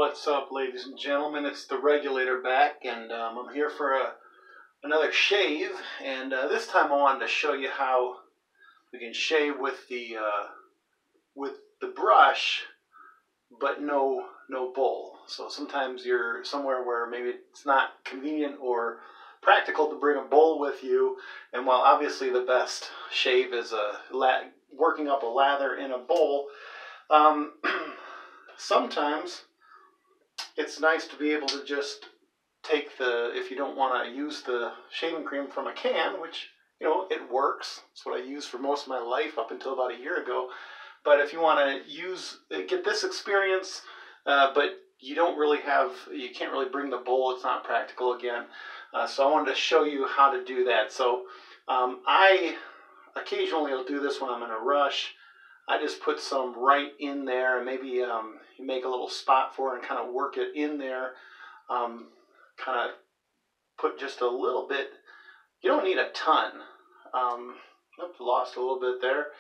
What's up, ladies and gentlemen? It's the regulator back, and I'm here for another shave. And this time I wanted to show you how we can shave with the brush, but no bowl. So sometimes you're somewhere where maybe it's not convenient or practical to bring a bowl with you. And while obviously the best shave is working up a lather in a bowl, sometimes it's nice to be able to just take if you don't want to use the shaving cream from a can, which, you know, it works. It's what I used for most of my life up until about a year ago. But if you want to get this experience, but you can't really bring the bowl, it's not practical again. So I wanted to show you how to do that. So I occasionally will do this when I'm in a rush. I just put some right in there, and maybe you make a little spot for it and kind of work it in there. Kind of put just a little bit. You don't need a ton. Lost a little bit there.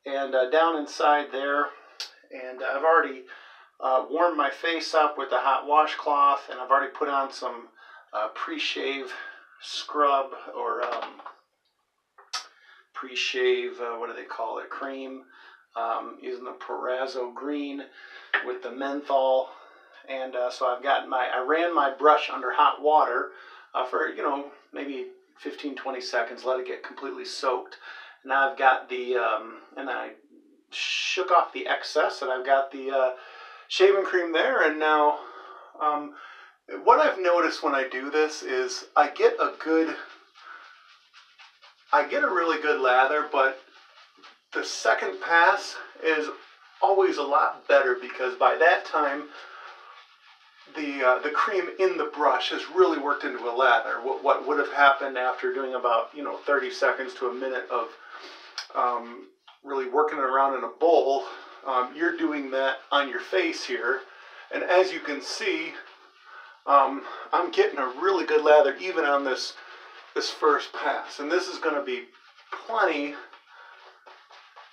And down inside there. And I've already warmed my face up with a hot washcloth, and I've already put on some pre-shave scrub or pre-shave, what do they call it, cream. Using the Perazzo green with the menthol, and so I ran my brush under hot water for, maybe 15-20 seconds, let it get completely soaked. Now I've got and I shook off the excess, and I've got the shaving cream there. And now what I've noticed when I do this is I get a really good lather, but the second pass is always a lot better, because by that time the cream in the brush has really worked into a lather. What would have happened after doing about 30 seconds to a minute of really working it around in a bowl, you're doing that on your face here, and as you can see, I'm getting a really good lather even on this first pass, and this is going to be plenty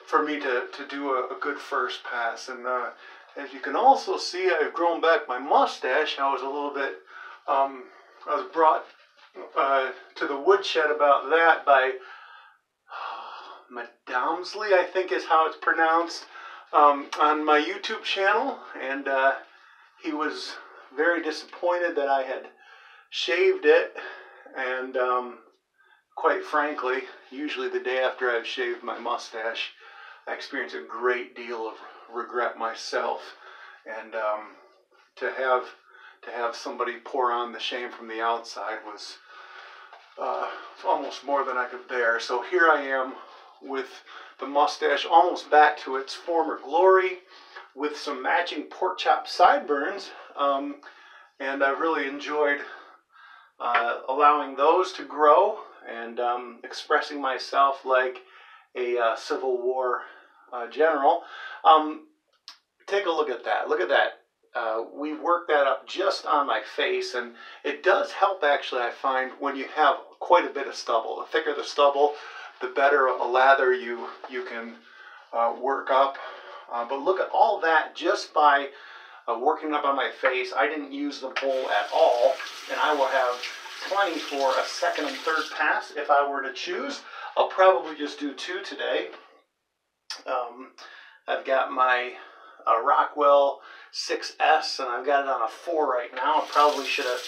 for me to do a good first pass. And as you can also see, I've grown back my mustache. I was a little bit, I was brought to the woodshed about that by Madamsley, I think is how it's pronounced, on my YouTube channel. And he was very disappointed that I had shaved it. And quite frankly, usually the day after I've shaved my mustache, I experienced a great deal of regret myself, and to have somebody pour on the shame from the outside was almost more than I could bear. So here I am with the mustache almost back to its former glory, with some matching pork chop sideburns, and I've really enjoyed allowing those to grow and expressing myself like a Civil War general. Take a look at that. Look at that. We worked that up just on my face, and it does help, actually, I find, when you have quite a bit of stubble. The thicker the stubble, the better a lather you can work up. But look at all that just by working up on my face. I didn't use the bowl at all, and I will have plenty for a second and third pass if I were to choose. I'll probably just do two today. I've got my Rockwell 6S, and I've got it on a 4 right now. I probably should have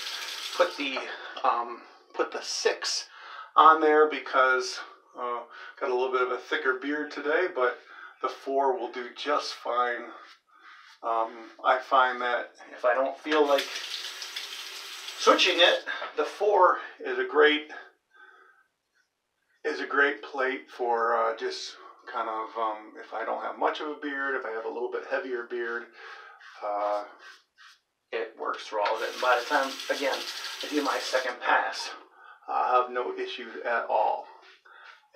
put the 6 on there, because got a little bit of a thicker beard today, but the 4 will do just fine. I find that if I don't feel like switching it, the 4 is a great plate for just kind of, if I don't have much of a beard, if I have a little bit heavier beard, it works for all of it. And by the time, again, I do my second pass, I have no issues at all.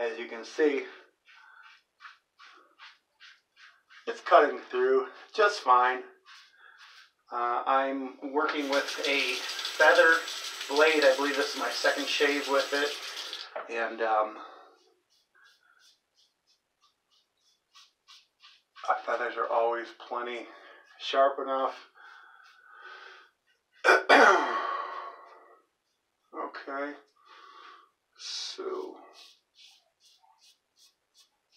As you can see, it's cutting through just fine. I'm working with a feather blade. I believe this is my second shave with it, and feathers are always plenty sharp enough Okay, so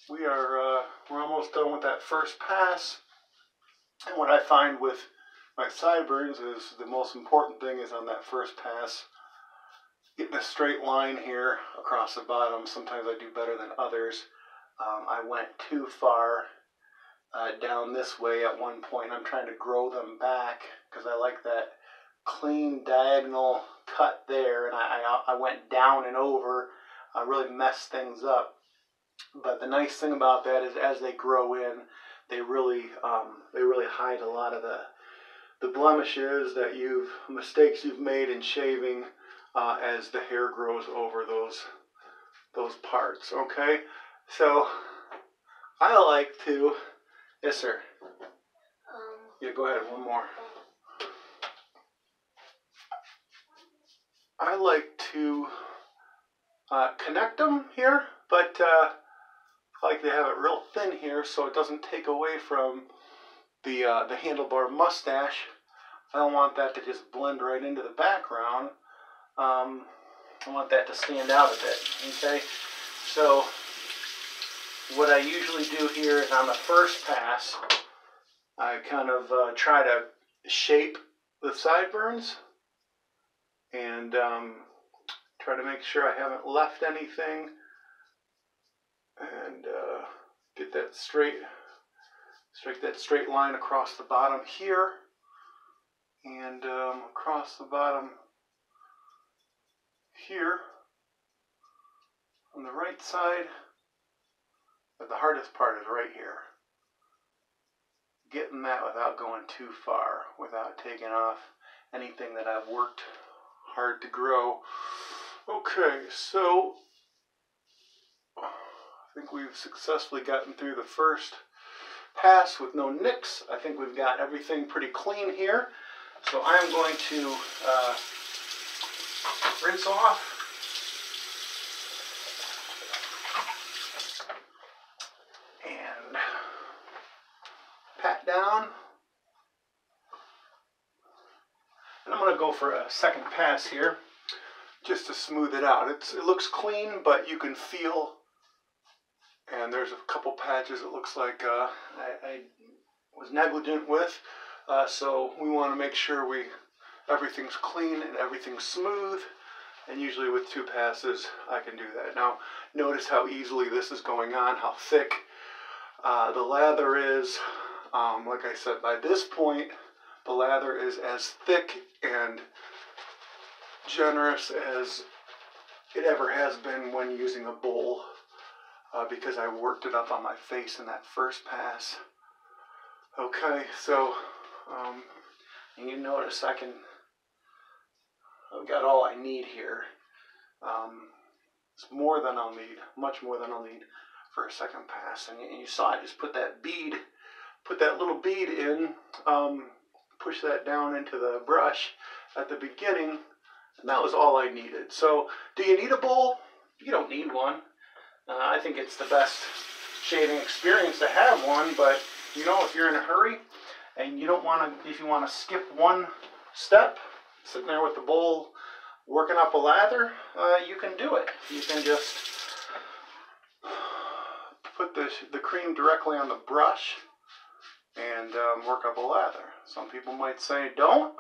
we're almost done with that first pass. And what I find with my sideburns is the most important thing is on that first pass, getting a straight line here across the bottom. Sometimes I do better than others. I went too far down this way at one point. I'm trying to grow them back because I like that clean diagonal cut there, and I went down and over. I really messed things up. But the nice thing about that is as they grow in, they really hide a lot of the blemishes that mistakes you've made in shaving as the hair grows over those parts. Okay, so I like to. Yes, sir. Yeah, go ahead. One more. I like to connect them here, but I like to have it real thin here so it doesn't take away from the handlebar mustache. I don't want that to just blend right into the background. I want that to stand out a bit. Okay, so what I usually do here is on the first pass, I kind of try to shape the sideburns and try to make sure I haven't left anything, and get that straight line across the bottom here, and across the bottom here on the right side. But the hardest part is right here. Getting that without going too far, without taking off anything that I've worked hard to grow. Okay, so I think we've successfully gotten through the first pass with no nicks. I think we've got everything pretty clean here. So I'm going to rinse off. And pat down. And I'm going to go for a second pass here just to smooth it out. It looks clean, but you can feel, and there's a couple patches it looks like I was negligent with. So we want to make sure everything's clean and everything's smooth. And usually with two passes, I can do that. Now, notice how easily this is going on, how thick the lather is. Like I said, by this point, the lather is as thick and generous as it ever has been when using a bowl, because I worked it up on my face in that first pass. Okay, so and you notice I've got all I need here. It's more than I'll need, much more than I'll need for a second pass. And you saw I just put that little bead in, push that down into the brush at the beginning, and that was all I needed. So, do you need a bowl? You don't need one. I think it's the best shaving experience to have one, but you know, if you're in a hurry and you don't want to, if you want to skip one step, sitting there with the bowl working up a lather, you can do it. You can just put the cream directly on the brush and work up a lather. Some people might say don't,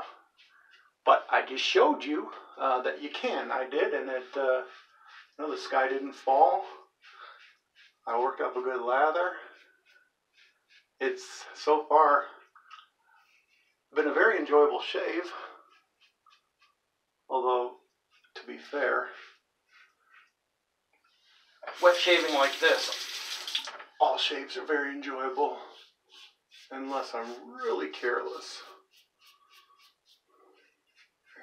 but I just showed you that you can. I did, and the sky didn't fall. I worked up a good lather. It's so far been a very enjoyable shave. Although, to be fair, wet shaving like this, all shaves are very enjoyable, unless I'm really careless.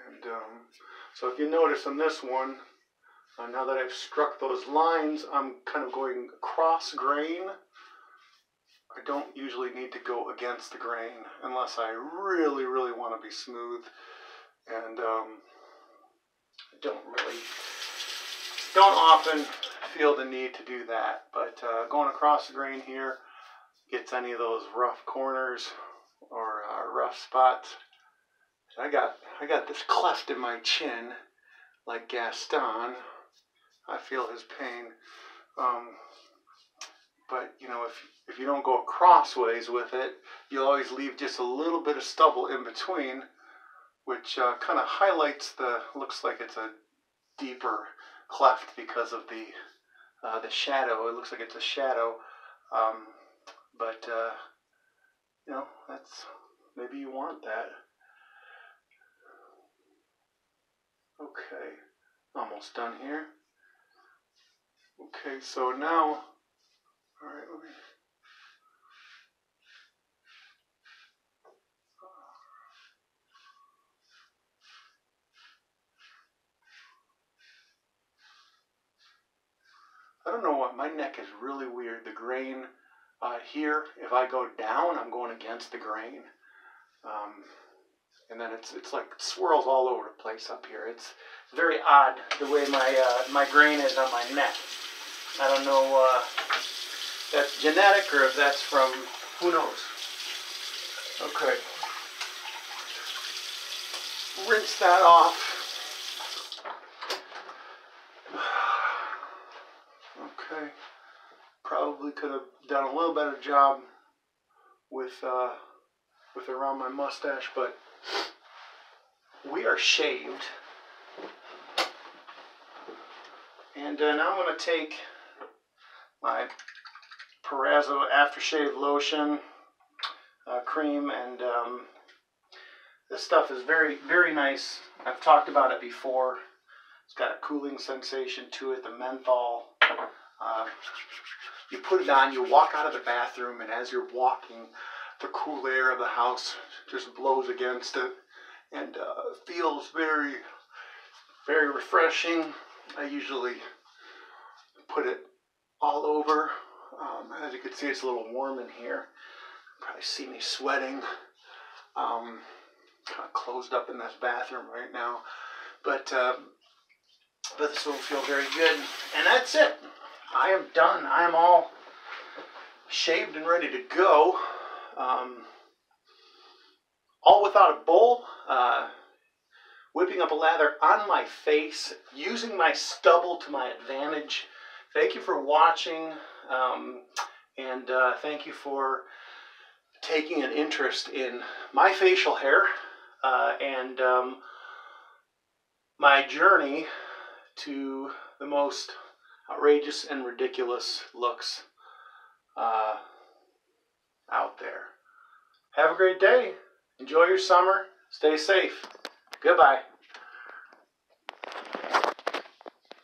And so if you notice on this one, now that I've struck those lines, I'm kind of going cross grain. I don't usually need to go against the grain unless I really, really want to be smooth. And don't often feel the need to do that. But going across the grain here gets any of those rough corners or rough spots. I got this cleft in my chin like Gaston. I feel his pain. But you know, if you don't go crossways with it, you'll always leave just a little bit of stubble in between, which kind of highlights looks like it's a deeper cleft because of the shadow. It looks like it's a shadow, but you know, maybe you want that. Okay, almost done here. Okay, so now, all right, let me. I don't know what, my neck is really weird. The grain here, if I go down, I'm going against the grain. And then it's like it swirls all over the place up here. It's very odd the way my grain is on my neck. I don't know if that's genetic or if that's from, who knows. Okay. Rinse that off. Okay. Probably could have done a little better job with around my mustache, but we are shaved. And now I'm going to take my Perazzo aftershave lotion, cream, and this stuff is very, very nice. I've talked about it before. It's got a cooling sensation to it, the menthol. You put it on, you walk out of the bathroom, and as you're walking, the cool air of the house just blows against it, and feels very, very refreshing. I usually put it all over. As you can see, it's a little warm in here. You probably see me sweating. Kind of closed up in this bathroom right now, but this will feel very good. And that's it. I am done. I am all shaved and ready to go. All without a bowl. Whipping up a lather on my face, using my stubble to my advantage. Thank you for watching, and thank you for taking an interest in my facial hair and my journey to the most outrageous and ridiculous looks out there. Have a great day. Enjoy your summer. Stay safe. Goodbye.